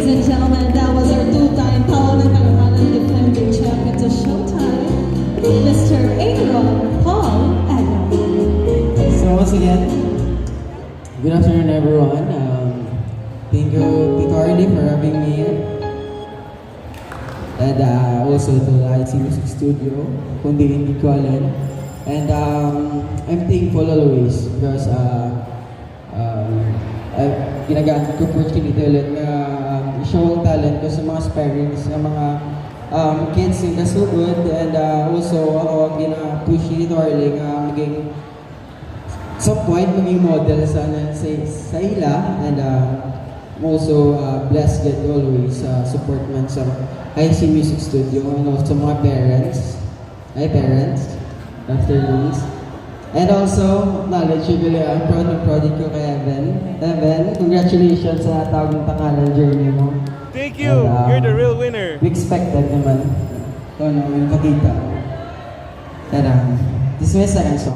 Ladies and gentlemen, that was our two-time Paul ng Kalabanan defending champion to Showtime, Mr. Aaron Paul Adam. So once again, good afternoon everyone. Thank you Tito Arlie for having me here. And also to the IC Music Studio, kundi hindi ko alam. And I'm thankful always because ginagamit ko opportunity ulit na i-show ang talent ko sa mga sparings, sa mga kids in Kasugod. And also ako gina-push ni Tito Arlie maging some point maging model sa ila. And I'm also blessed that always support man sa IC Music Studio and also mga parents. Hi parents, afternoons. And also, acknowledge really ang proud ko kay Evan. Evan, congratulations sa tawag ng pangalan journey mo. Thank you! And, You're the real winner! We expected naman. Ito na, yung pakita. Tara, this is my second song.